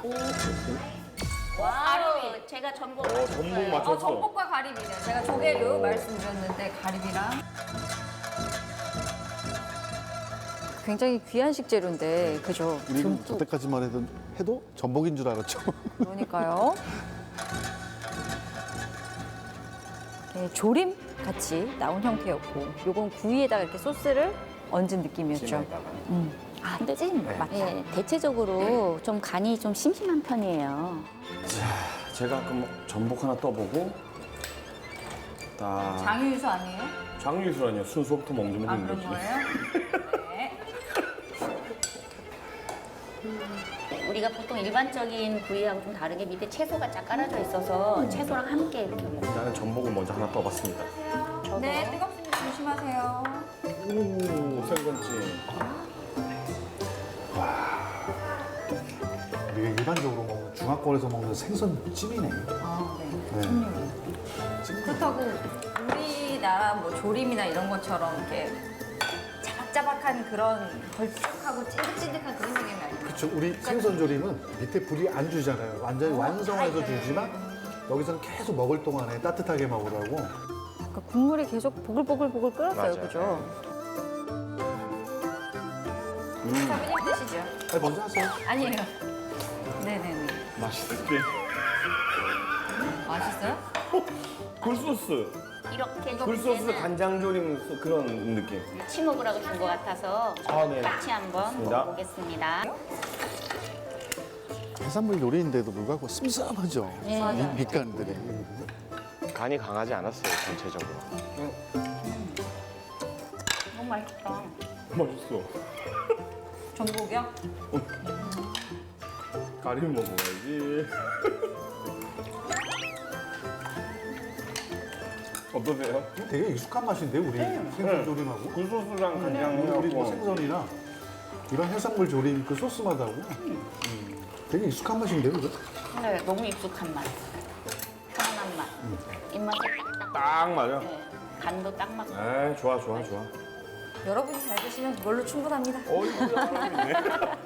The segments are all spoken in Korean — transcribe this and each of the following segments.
가리비. 제가 전복 전복 맞췄어. 전복과 가리비네요. 제가 조개로 말씀드렸는데 가리비랑. 굉장히 귀한 식재료인데, 그죠? 우리는 그때까지만 해도 전복인 줄 알았죠. 그러니까요. 네, 조림 같이 나온 형태였고, 요건 구이에다가 이렇게 소스를 얹은 느낌이었죠. 아, 근데 찐 맛. 예, 대체적으로 좀 간이 좀 심심한 편이에요. 제가 그럼 전복 하나 떠보고 장유유수 아니에요? 장유수라니요. 순수부터 먹는 아, 거지. 그런 거예요? 네. 우리가 보통 일반적인 구이하고 좀 다르게 밑에 채소가 쫙 깔아져 있어서 채소랑 함께 이렇게 먹어요. 일단은 전복을 먼저 하나 떠봤습니다. 네, 뜨겁습니다. 조심하세요. 오, 생선찜. 우리가 일반적으로 먹는 중화권에서 먹는 생선찜이네. 아, 네. 찜. 그렇다고 우리나라 뭐 조림이나 이런 것처럼 이렇게 자박자박한 그런 걸쭉하고 찐득찐득한 그런 느낌이 아니에요. 그렇죠. 우리 생선조림은 밑에 불이 안 주잖아요. 완전히 완성해서 주지만 여기서는 계속 먹을 동안에 따뜻하게 먹으라고. 그러니까 국물이 계속 보글보글보글 끓었어요, 맞아요. 그죠? 사부님 드시죠? 아니, 먼저 하세요. 아니에요. 네네네. 맛있을게. 맛있어요? 굴소스. 이렇게 굴소스 간장조림 그런 느낌. 같이 먹으라고 준 것 같아서 아, 네. 같이 한번 좋습니다. 먹어보겠습니다. 해산물 요리인데도 불구하고 슴슴하죠. 네. 이 밑간들이. 간이 강하지 않았어요, 전체적으로. 너무 맛있다. 맛있어. 전복이요? 가리비 먹어야지. 어떠세요? 되게 익숙한 맛인데 우리 생선조림하고. 굴소스랑 간장 우리 뭐 해갖고 생선이나 이런 해산물 조림 그 소스 맛하고 되게 익숙한 맛인데 그죠? 네, 너무 익숙한 맛. 편안한 맛. 입맛에 딱. 딱 맞아. 네, 간도 딱 맞고. 에이, 좋아. 여러분이 잘 드시면 그걸로 충분합니다. 어이구야.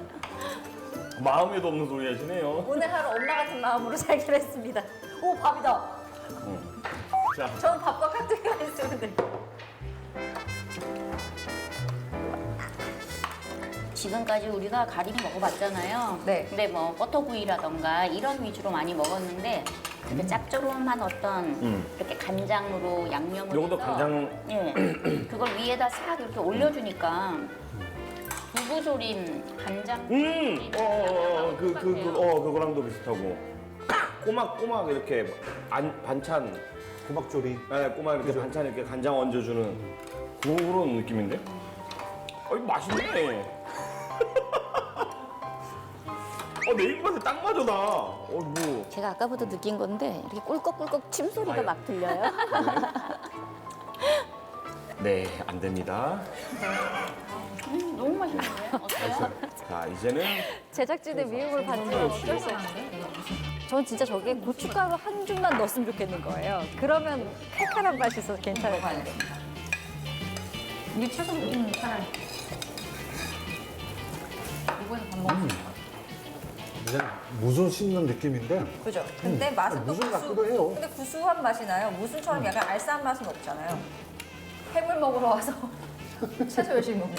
마음에도 없는 소리 하시네요. 오늘 하루 엄마 같은 마음으로 살기로 했습니다. 오, 밥이다. 자, 저는 밥과 카트가 있으면 돼. 지금까지 우리가 가리비 먹어봤잖아요. 네. 근데 뭐 버터구이라던가 이런 위주로 많이 먹었는데 그 짭조름한 어떤 이렇게 간장으로 양념을 요것도 해서 간장. 예, 그걸 위에다 싹 이렇게 올려주니까 두부조림 간장 그거랑도 비슷하고. 꼬막 이렇게 반찬. 고막조림. 네, 꼬막 이렇게 반찬 이렇게 간장 얹어주는 그런 느낌인데? 이거 맛있네. 내 입맛에 딱 맞아, 나. 뭐. 제가 아까부터 느낀 건데 이렇게 꿀꺽꿀꺽 침소리가 막 들려요. 네, 안 됩니다. 너무 맛있는데요? 어때요? 자, 이제는 제작진의 미움을 받지만 어쩔 수 없네. 전 진짜 저게 고춧가루 한 줌만 넣었으면 좋겠는 거예요. 그러면 칼칼한 맛이 있어서 괜찮을 것 같아요. 이게 채소 차라리. 이거에서 밥 먹으면 이제 무순 씹는 느낌인데 그죠? 근데 맛은 또 무순 같기도 해요. 근데 구수한 맛이 나요. 무순처럼 약간 알싸한 맛은 없잖아요. 해물 먹으러 와서 채소 열심히 먹네.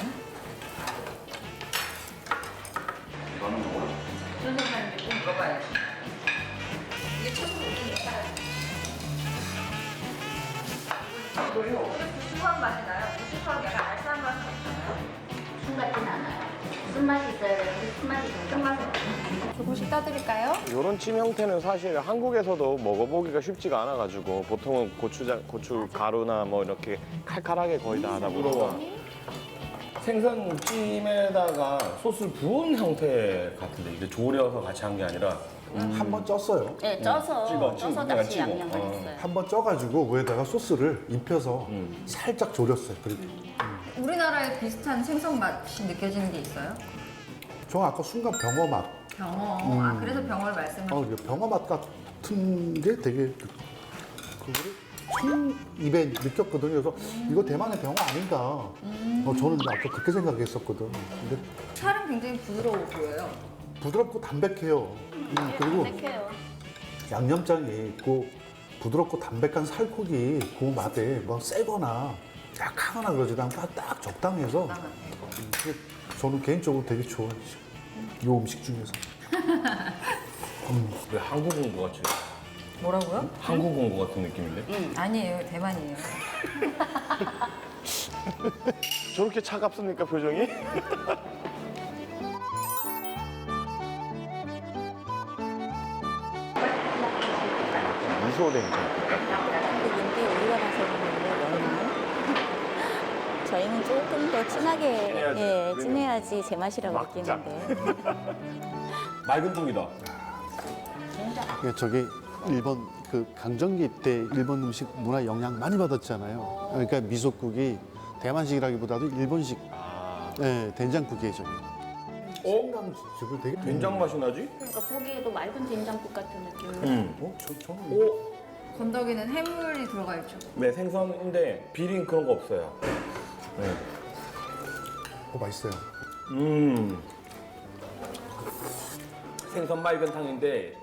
선생님한테 꼭 물어봐야지. 이게 채소 먹는 근데 구수한 맛이 나요. 무순처럼 약간 알싸한 맛은 없잖아요. 순 같진 않아요. 쓴맛이 있어야 되는데 쓴맛이 좀 끝맛은 없어요. 조금씩 따드릴까요? 이런 찜 형태는 사실 한국에서도 먹어보기가 쉽지가 않아가지고 보통은 고추 가루나 뭐 이렇게 칼칼하게 거의 다 하다 보니까 생선찜에다가 소스를 부은 형태 같은데 이게 조려서 같이 한 게 아니라 한 번 쪘어요. 네, 쪄서 찍어, 다시 찍어. 양념을 했어요. 한 번 쪄가지고 위에다가 소스를 입혀서 살짝 졸였어요. 그리고 우리나라에 비슷한 생선 맛이 느껴지는 게 있어요? 저 아까 순간 병어 맛. 병어. 아, 그래서 병어를 말씀하셨어요. 이거 병어 맛 같은 게 되게 그거를 처음 입에 느꼈거든요. 그래서 이거 대만의 병어 아닌가. 저는 아까 그렇게 생각했었거든. 근데 살은 굉장히 부드러워 보여요. 부드럽고 담백해요. 그리고 담백해요. 양념장이 그 부드럽고 담백한 살코기 그 맛에 뭐 세거나 약하거나 그러지도 않고 딱 적당해서 이게 저는 개인적으로 되게 좋아해요. 이 음식 중에서. 왜 한국 온 거 같지? 뭐라고요? 한국 온 거 같은 느낌인데? 아니에요, 대만이에요. 저렇게 차갑습니까 표정이? 미소 된장. 한국인데 우리가 마셔보는 너무 저희는 조금 더 진하게 진해야지. 예, 진해야지 제맛이라고 막자. 느끼는데 맑은 통이다. 예, 저게 일본 그 강점기 때 일본 음식 문화 영향 많이 받았잖아요. 그러니까 미소국이 대만식이라기보다도 일본식 예, 된장국이에요, 저게. 생강즙을 되게 된장 맛이 나지? 그러니까 보기에도 맑은 된장국 같은 느낌. 저는 오, 건더기는 해물이 들어가 있죠. 네 생선인데 비린 그런 거 없어요. 네. 맛있어요. 생선 맑은 탕인데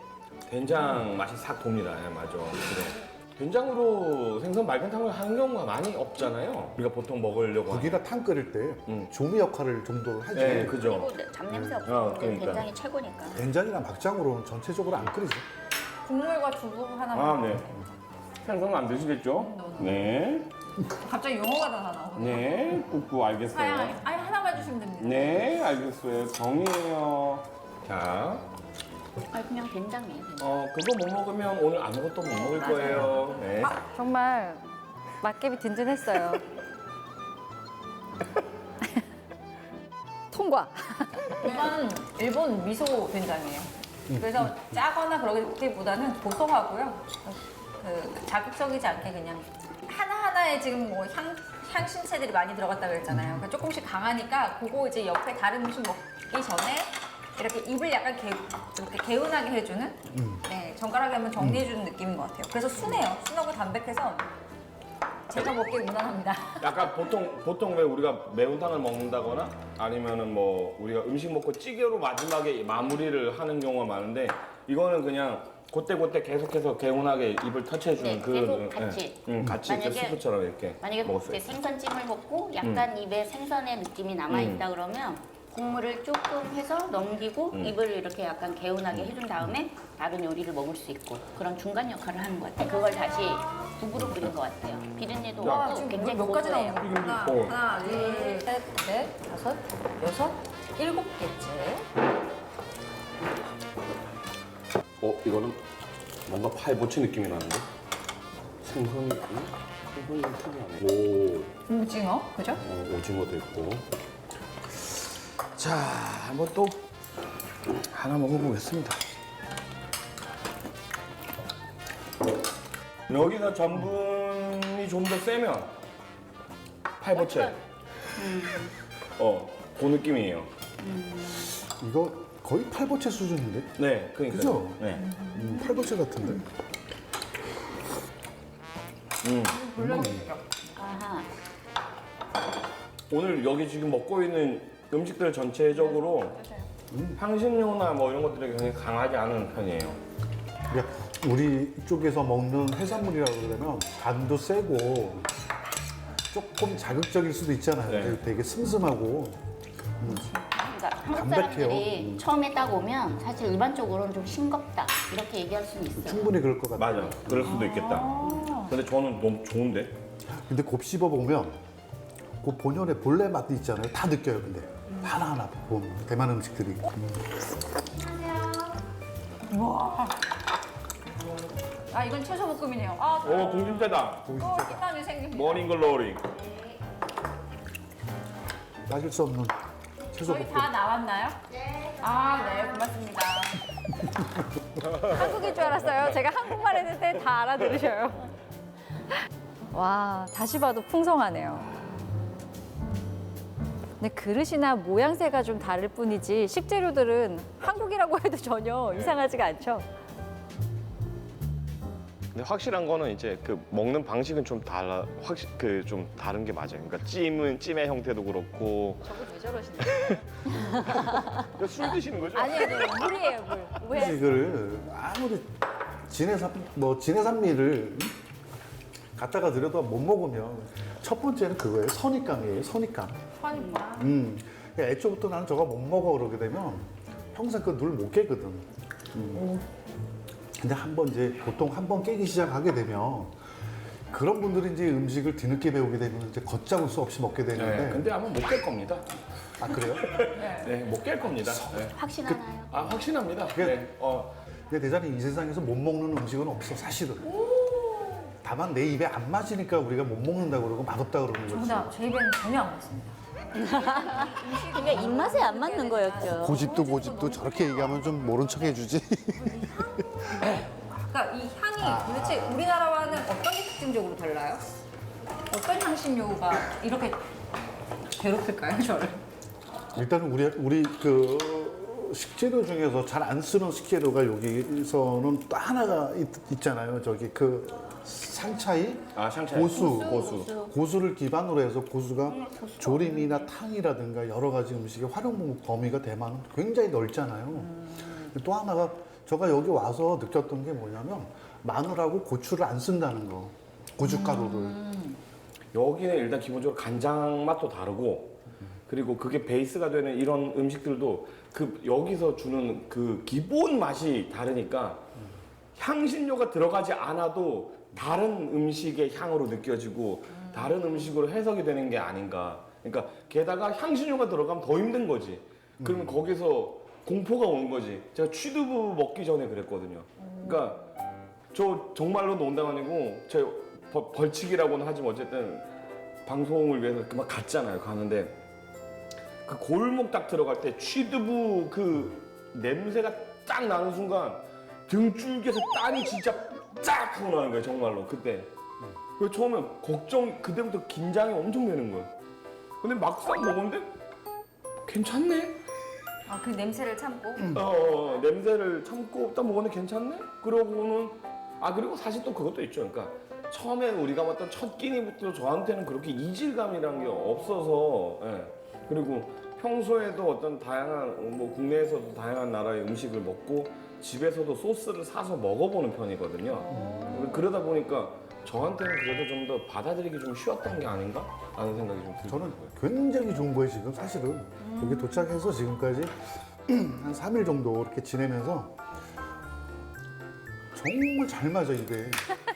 된장 맛이 싹 돕니다. 네, 맞아. 그래. 된장으로 생선 맑은 탕을 하는 경우가 많이 없잖아요. 우리가 보통 먹으려고 하는. 국이나 탕 끓일 때 조미 역할을 정도로 하지. 네, 그죠. 그리고 잡냄새 없고 그러니까. 된장이 최고니까. 된장이나 막장으로는 전체적으로 안 끓이죠. 국물과 두부 하나만. 아, 네. 생선 안 드시겠죠? 네. 갑자기 영어가 다 나오거든요. 네, 꾹꾹 알겠어요. 아니 하나만 주시면 됩니다. 네, 알겠어요. 정이에요. 자, 아니 그냥 된장이에요. 된장. 그거 못 먹으면 오늘 아무것도 못 먹을 거예요. 네. 정말 맛개비 든든했어요. 통과. 이건 일본 미소 된장이에요. 그래서 짜거나 그러기보다는 고소하고요. 그 자극적이지 않게 그냥 하나하나에 지금 뭐 향신채들이 많이 들어갔다 그랬잖아요. 그러니까 조금씩 강하니까 그거 이제 옆에 다른 음식 먹기 전에 이렇게 입을 약간 이렇게 개운하게 해주는 네, 정갈하게 한번 정리해주는 느낌인 것 같아요. 그래서 순해요. 순하고 담백해서 제가 먹기에 무난합니다. 약간 보통 왜 우리가 매운탕을 먹는다거나 아니면은 뭐 우리가 음식 먹고 찌개로 마지막에 마무리를 하는 경우가 많은데 이거는 그냥 그때 계속해서 개운하게 입을 터치해주는 네, 그 계속 같이. 같이 그 만약에- 스프처럼 이렇게 만약에 먹었어요. 이제 생선찜을 먹고 약간 입에 생선의 느낌이 남아있다 그러면 국물을 조금 해서 넘기고 입을 이렇게 약간 개운하게 해준 다음에 다른 요리를 먹을 수 있고 그런 중간 역할을 하는 것 같아요. 그걸 다시 국으로 끓인 것 같아요. 비린내도 야, 없고 굉장히 몇 가지 고소해요. 나오는구나. 어. 하나, 둘, 셋, 넷, 다섯, 여섯, 일곱 개째. 이거는 뭔가 파이보치 느낌이 나는데 생선이 특이하네. 오징어, 그죠? 오징어도 있고. 자, 한번 또 하나 먹어보겠습니다. 여기서 전분이 좀 더 세면 팔보채. 그 느낌이에요. 이거 거의 팔보채 수준인데? 네, 그러니까. 그죠? 네. 팔보채 같은데? 아하. 오늘 여기 지금 먹고 있는 음식들 전체적으로 향신료나 뭐 이런 것들이 굉장히 강하지 않은 편이에요. 그러니까 우리 쪽에서 먹는 해산물이라고 그러면 간도 세고 조금 자극적일 수도 있잖아요. 네. 되게 슴슴하고 그러니까 한국 담백해요. 사람들이 처음에 딱 오면 사실 일반적으로는 좀 싱겁다 이렇게 얘기할 수는 있어요. 충분히 그럴 것 같아요. 맞아. 그럴 수도 있겠다. 근데 저는 너무 좋은데? 근데 곱 씹어 보면 그 본연의 본래 맛도 있잖아요. 다 느껴요. 근데 하나하나 보면 대만 음식들이. 아, 이건 채소 볶음이네요. 아, 오, 공진태다. 또 식감이 생깁니다. 모닝글로리. 빠질 수 없는 채소 저희 볶음. 다 나왔나요? 네. 아, 네, 고맙습니다. 한국인 줄 알았어요. 제가 한국말 했는데 다 알아들으셔요. 와, 다시 봐도 풍성하네요. 근데 그릇이나 모양새가 좀 다를 뿐이지 식재료들은 한국이라고 해도 전혀 이상하지가 않죠. 근데 확실한 거는 이제 그 먹는 방식은 좀 달라 좀 다른 게 맞아요. 그러니까 찜의 형태도 그렇고. 저분 왜 저러시나요? 술 드시는 거죠? 아니요, 물이에요, 물. 왜? 이거를 아무리 진해산미를 갖다가 드려도 못 먹으면 첫 번째는 그거예요. 선입감이에요. 선입감. 선입감. 애초부터 나는 저거 못 먹어 그러게 되면 평생 그 눈을 못 깨거든. 근데 보통 한 번 깨기 시작하게 되면 그런 분들이 이제 음식을 뒤늦게 배우게 되면 이제 걷잡을 수 없이 먹게 되는데. 네, 근데 아마 못 깰 겁니다. 아 그래요? 네, 못 깰 겁니다. 네. 확신하나요? 아, 확신합니다. 그게- 네. 근데 대장님 이 세상에서 못 먹는 음식은 없어 사실은. 다만 내 입에 안 맞으니까 우리가 못 먹는다 그러고 맛없다 그러는 거지. 정답, 제 입에는 전혀 안 맞습니다. 그러니까 입맛에 안 맞는 거였죠. 고집도 저렇게 얘기하면 좀 모른 척 해주지. 그러니까 이 향이 도대체 우리나라와는 어떤 게 특징적으로 달라요? 어떤 향신료가 이렇게 괴롭힐까요, 저를? 일단은 우리 그 식재료 중에서 잘 안 쓰는 식재료가 여기서는 또 하나가 있잖아요. 저기 그 상차이, 아, 샹차이. 고수를 기반으로 해서 고수가 조림이나 탕이라든가 여러 가지 음식의 활용 범위가 대만은 굉장히 넓잖아요. 또 하나가 제가 여기 와서 느꼈던 게 뭐냐면 마늘하고 고추를 안 쓴다는 거, 고춧가루를. 여기는 일단 기본적으로 간장 맛도 다르고 그리고 그게 베이스가 되는 이런 음식들도 그 여기서 주는 그 기본 맛이 다르니까 향신료가 들어가지 않아도 다른 음식의 향으로 느껴지고 다른 음식으로 해석이 되는 게 아닌가. 그러니까 게다가 향신료가 들어가면 더 힘든 거지. 그러면 거기서 공포가 오는 거지. 제가 취두부 먹기 전에 그랬거든요. 그러니까 저 정말로 농담 아니고 제 벌칙이라고는 하지만 어쨌든 방송을 위해서 막 갔잖아요. 가는데 그 골목 딱 들어갈 때 취두부 그 냄새가 딱 나는 순간 등줄기에서 땀이 진짜 쫙 하고 나는 거예요. 정말로 그때. 그 처음에 그때부터 긴장이 엄청 되는 거예요. 근데 막상 먹었는데 괜찮네. 아, 그 냄새를 참고? 냄새를 참고 딱 먹었는데 괜찮네? 그러고는 그리고 사실 또 그것도 있죠. 그러니까 처음에 우리가 먹던 첫 끼니부터 저한테는 그렇게 이질감이란 게 없어서 그리고 평소에도 어떤 다양한 국내에서도 다양한 나라의 음식을 먹고 집에서도 소스를 사서 먹어보는 편이거든요. 그러다 보니까 저한테는 그래도 좀 더 받아들이기 좀 쉬웠던 게 아닌가? 라는 생각이 좀 들더라고요. 저는 굉장히 좋은 거예요, 지금 사실은. 여기 도착해서 지금까지 한 3일 정도 이렇게 지내면서 정말 잘 맞아, 입에.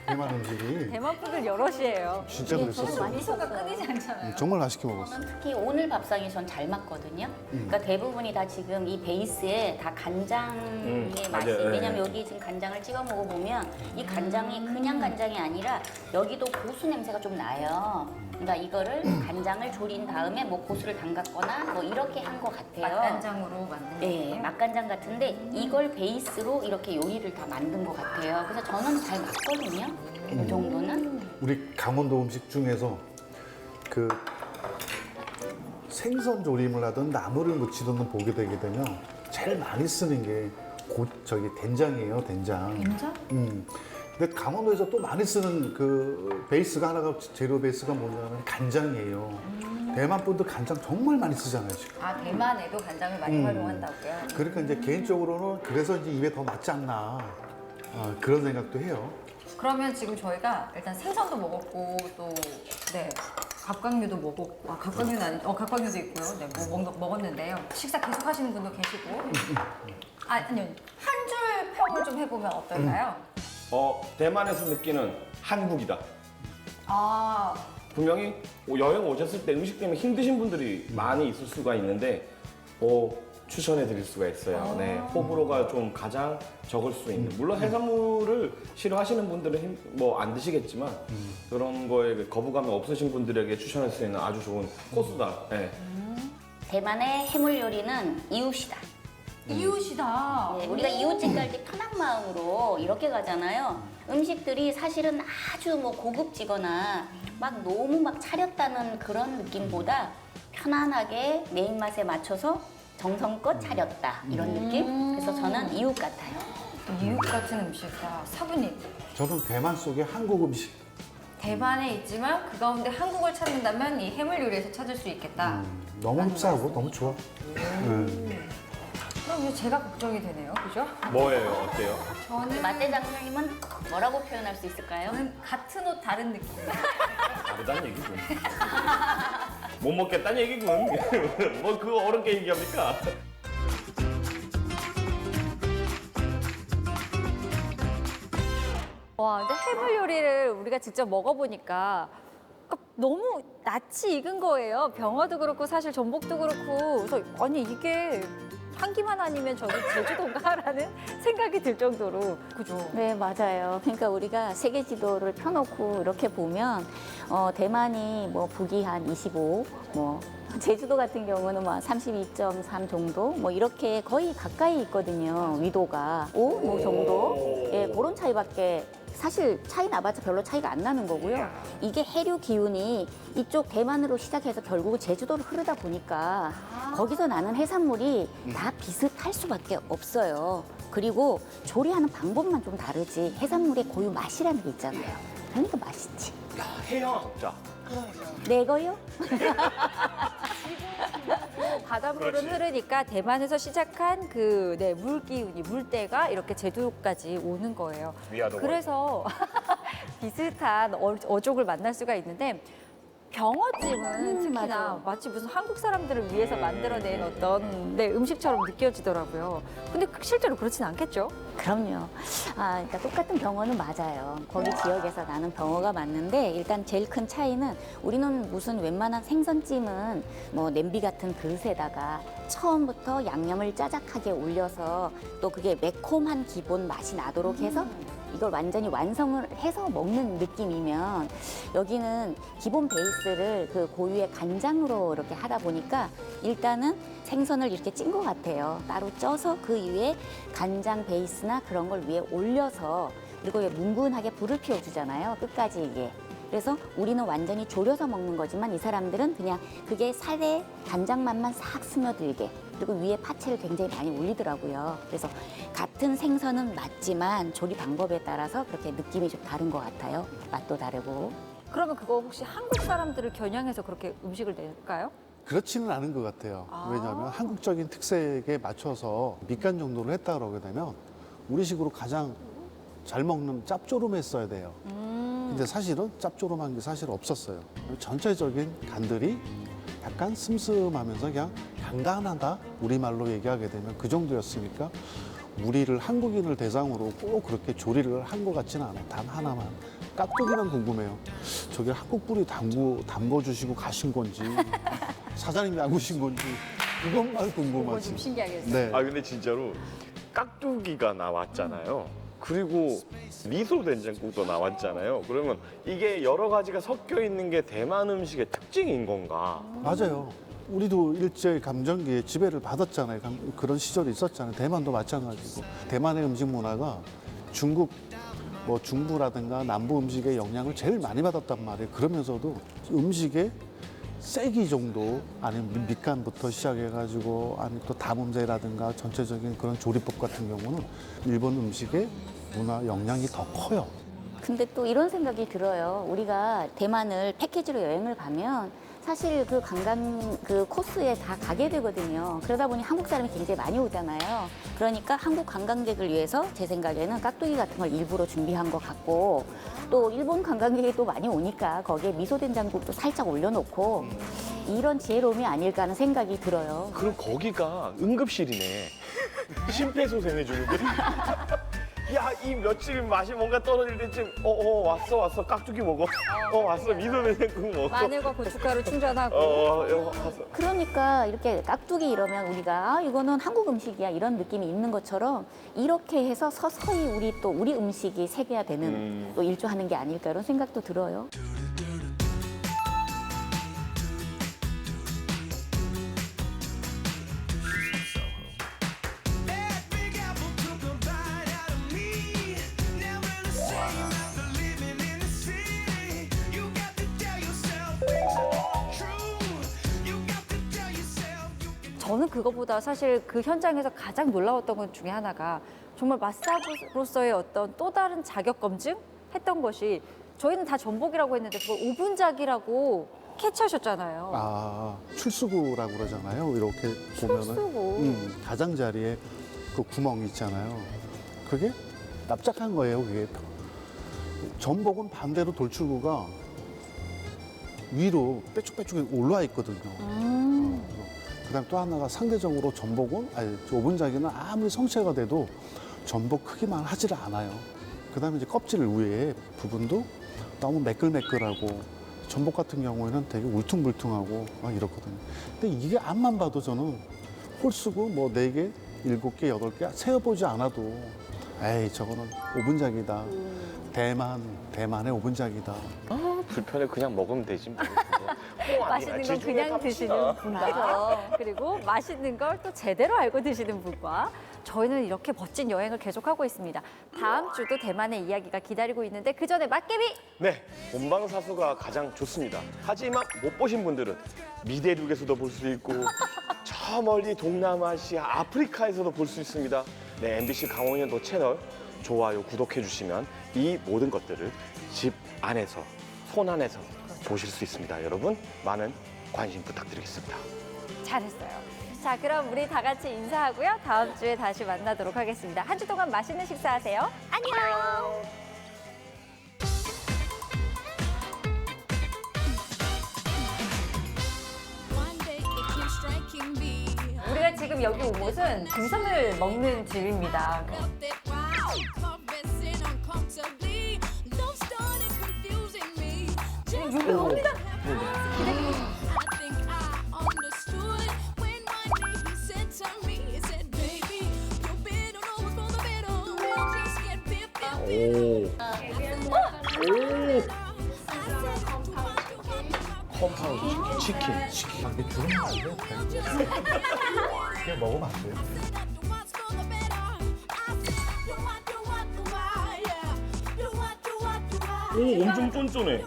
대만 음식이. 대만 분들 여럿이에요. 진짜 그랬었어. 미소가 끊이지 않잖아요. 정말 맛있게 먹었어. 저는 특히 오늘 밥상이 전 잘 맞거든요. 그러니까 대부분이 다 지금 이 베이스에 다 간장의 맛이 맞아요. 왜냐면 여기 지금 간장을 찍어 먹어보면 이 간장이 그냥 간장이 아니라 여기도 고수 냄새가 좀 나요. 그러니까 이거를 간장을 졸인 다음에 뭐 고수를 담갔거나 뭐 이렇게 한 것 같아요. 맛간장으로 만든 네, 거예요? 맛간장 같은데 이걸 베이스로 이렇게 요리를 다 만든 것 같아요. 그래서 저는 잘 맞거든요. 이 정도는. 우리 강원도 음식 중에서 그 생선 조림을 하든 나물을 무치든 보게 되게 되면 제일 많이 쓰는 게 된장이에요, 된장. 된장? 근데 강원도에서 또 많이 쓰는 그 베이스가 하나가 재료 베이스가 뭐냐면 간장이에요. 대만 분들 간장 정말 많이 쓰잖아요, 지금. 아, 대만에도 간장을 많이 활용한다고요? 그러니까 이제 개인적으로는 그래서 이제 입에 더 맞지 않나 그런 생각도 해요. 그러면 지금 저희가 일단 생선도 먹었고 또 네. 갑각류도 먹었고 갑각류는 갑각류도 있고요. 네, 먹었는데요. 식사 계속 하시는 분도 계시고. 아니요. 한 줄 평을 좀 해보면 어떨까요? 대만에서 느끼는 한국이다. 아, 분명히 여행 오셨을 때 음식 때문에 힘드신 분들이 많이 있을 수가 있는데 추천해 드릴 수가 있어요. 네, 호불호가 좀 가장 적을 수 있는. 물론 해산물을 싫어하시는 분들은 안 드시겠지만 그런 거에 거부감이 없으신 분들에게 추천할 수 있는 아주 좋은 코스다. 네. 대만의 해물 요리는 이웃이다. 이웃이다. 네, 우리가 이웃집 갈 때 편한 마음으로 이렇게 가잖아요. 음식들이 사실은 아주 고급지거나 막 너무 막 차렸다는 그런 느낌보다 편안하게 내 입맛에 맞춰서 정성껏 차렸다 이런 느낌. 그래서 저는 이웃 같아요. 이웃 같은 음식. 사부님, 저는 대만 속의 한국 음식. 대만에 있지만 그 가운데 한국을 찾는다면 이 해물 요리에서 찾을 수 있겠다. 너무 흡사하고 너무 좋아. 그럼 이제 제가 걱정이 되네요, 그죠? 뭐예요? 어때요? 저는 맛대장님은 뭐라고 표현할 수 있을까요? 저는 같은 옷 다른 느낌. 다르다는 얘기군. 못 먹겠다는 얘기군. 뭐 그거 어렵게 얘기합니까? 와, 근데 해물 요리를 우리가 직접 먹어보니까 너무 낯이 익은 거예요. 병어도 그렇고 사실 전복도 그렇고. 그래서 아니 이게 한기만 아니면 저도 제주도인가라는 생각이 들 정도로. 그죠? 네, 맞아요. 그러니까 우리가 세계 지도를 펴놓고 이렇게 보면 대만이 뭐 북위 한 25, 뭐 제주도 같은 경우는 뭐 32.3 정도, 뭐 이렇게 거의 가까이 있거든요. 위도가 5, 뭐 정도. 예, 그런 차이밖에. 사실 차이 나봤자 별로 차이가 안 나는 거고요. 이게 해류 기운이 이쪽 대만으로 시작해서 결국 제주도로 흐르다 보니까 거기서 나는 해산물이 다 비슷할 수밖에 없어요. 그리고 조리하는 방법만 좀 다르지 해산물의 고유 맛이라는 게 있잖아요. 그러니까 맛있지. 야, 해요, 진짜. 내 거요? 바닷물은 그렇지. 흐르니까 대만에서 시작한 그 물기운이 물때가 이렇게 제주도까지 오는 거예요. 위아더. 그래서 비슷한 어족을 만날 수가 있는데 병어찜은 특히나 맞아. 마치 무슨 한국 사람들을 위해서 만들어낸 어떤 음식처럼 느껴지더라고요. 근데 실제로 그렇진 않겠죠? 그럼요. 그러니까 똑같은 병어는 맞아요. 거기 지역에서 나는 병어가 맞는데 일단 제일 큰 차이는 우리는 무슨 웬만한 생선찜은 뭐 냄비 같은 그릇에다가 처음부터 양념을 짜작하게 올려서 또 그게 매콤한 기본 맛이 나도록 해서 이걸 완전히 완성을 해서 먹는 느낌이면 여기는 기본 베이스를 그 고유의 간장으로 이렇게 하다 보니까 일단은 생선을 이렇게 찐 것 같아요. 따로 쪄서 그 위에 간장 베이스나 그런 걸 위에 올려서 그리고 뭉근하게 불을 피워주잖아요. 끝까지 이게. 그래서 우리는 완전히 졸여서 먹는 거지만 이 사람들은 그냥 그게 살에 간장 맛만 싹 스며들게 그리고 위에 파채를 굉장히 많이 올리더라고요. 그래서 같은 생선은 맞지만 조리 방법에 따라서 그렇게 느낌이 좀 다른 것 같아요. 맛도 다르고. 그러면 그거 혹시 한국 사람들을 겨냥해서 그렇게 음식을 낼까요? 그렇지는 않은 것 같아요. 왜냐하면 한국적인 특색에 맞춰서 밑간 정도로 했다 그러게 되면 우리식으로 가장 잘 먹는 짭조름했어야 돼요. 근데 사실은 짭조름한 게 사실 없었어요. 전체적인 간들이 약간 슴슴하면서 그냥 간간하다 우리말로 얘기하게 되면 그 정도였으니까 우리를 한국인을 대상으로 꼭 그렇게 조리를 한 것 같지는 않아요. 단 하나만. 깍두기만 궁금해요. 저게 한국 뿌리 담궈주시고 가신 건지 사장님이 담그신 건지 이것만 그거 궁금하지. 좀 신기하겠어요. 네. 아 근데 진짜로 깍두기가 나왔잖아요. 그리고 미소 된장국도 나왔잖아요. 그러면 이게 여러 가지가 섞여 있는 게 대만 음식의 특징인 건가? 맞아요. 우리도 일제 감정기에 지배를 받았잖아요. 그런 시절이 있었잖아요. 대만도 마찬가지고. 대만의 음식 문화가 중국, 뭐 중부라든가 남부 음식의 영향을 제일 많이 받았단 말이에요. 그러면서도 음식의 세기 정도 아니면 밑간부터 시작해가지고 아니 또 담음새라든가 전체적인 그런 조리법 같은 경우는 일본 음식의 문화 영향이 더 커요. 근데 또 이런 생각이 들어요. 우리가 대만을 패키지로 여행을 가면 사실 그 관광 그 코스에 다 가게 되거든요. 그러다 보니 한국 사람이 굉장히 많이 오잖아요. 그러니까 한국 관광객을 위해서 제 생각에는 깍두기 같은 걸 일부러 준비한 것 같고 또 일본 관광객이 또 많이 오니까 거기에 미소된장국도 살짝 올려놓고 이런 지혜로움이 아닐까 하는 생각이 들어요. 그럼 거기가 응급실이네. 심폐소생해주는데. 야, 이 며칠 맛이 뭔가 떨어질 때쯤 왔어 깍두기 먹어. 왔어 미소 된장국 먹어. 마늘과 고춧가루 충전하고. 왔어. 그러니까 이렇게 깍두기 이러면 우리가 이거는 한국 음식이야 이런 느낌이 있는 것처럼 이렇게 해서 서서히 우리 음식이 세계화되는 또 일조하는 게 아닐까 이런 생각도 들어요. That big apple took a bite out of me. Never the same after living in the city. You got to tell yourself things are true. You got to tell yourself you can. 저는 그거보다 사실 그 현장에서 가장 놀라웠던 것 중에 하나가 정말 마사부로서의 어떤 또 다른 자격 검증 했던 것이 저희는 다 전복이라고 했는데 그걸 오분작이라고 캐치하셨잖아요. 아, 출수구라고 그러잖아요. 이렇게 보면은 출수구. 가장자리에 그 구멍 있잖아요. 그게 납작한 거예요. 그게 전복은 반대로 돌출구가 위로 빼쭉빼쭉 올라와 있거든요. 그다음 또 하나가 상대적으로 전복은 아니 오분작이는 아무리 성체가 돼도 전복 크기만 하지를 않아요. 그다음에 이제 껍질 위에 부분도 너무 매끌매끌하고 전복 같은 경우에는 되게 울퉁불퉁하고 막 이렇거든요. 근데 이게 앞만 봐도 저는 홀수고 뭐 4개, 7개, 8개 세어보지 않아도 에이 저거는 오분작이다. 대만의 오분작이다. 불편해 그냥 먹으면 되지 뭐. 맛있는 건 그냥 드시는 분과 그리고 맛있는 걸 또 제대로 알고 드시는 분과 저희는 이렇게 멋진 여행을 계속하고 있습니다. 다음 주도 대만의 이야기가 기다리고 있는데 그 전에 맛개비 네, 본방사수가 가장 좋습니다. 하지만 못 보신 분들은 미대륙에서도 볼 수 있고 저 멀리 동남아시아, 아프리카에서도 볼 수 있습니다. 네, MBC 강원연도 채널 좋아요, 구독해 주시면 이 모든 것들을 집 안에서, 손 안에서 보실 수 있습니다. 여러분, 많은 관심 부탁드리겠습니다. 잘했어요. 자, 그럼 우리 다 같이 인사하고요. 다음 주에 다시 만나도록 하겠습니다. 한 주 동안 맛있는 식사하세요. 안녕. One day it keeps striking me. 우리가 지금 여기 온 곳은 등산을 먹는 집입니다. Thought that wow, caressing uncomfortably. Love started confusing me. Just 유명합니다. I think I understood when one day he said to me, he said, "Baby, you're bitter, always for the better. We'll just get bitter." 컴파운드 치킨. 이게 주름 안 돼? 그냥 먹으면 안 돼요. What's for the better? I said, "Do what, do what, do I? Yeah. Do what, do what, do I? 오 엄청 쫀쫀해.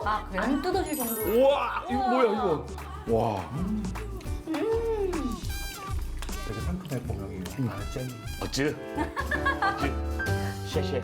아, 그래요? 안 뜯어질 정도로. 우와 이거 뭐야 이거. 와. 되게 상큼해 보명이 안에 잼. 어찌? 어찌? 쉐쉐.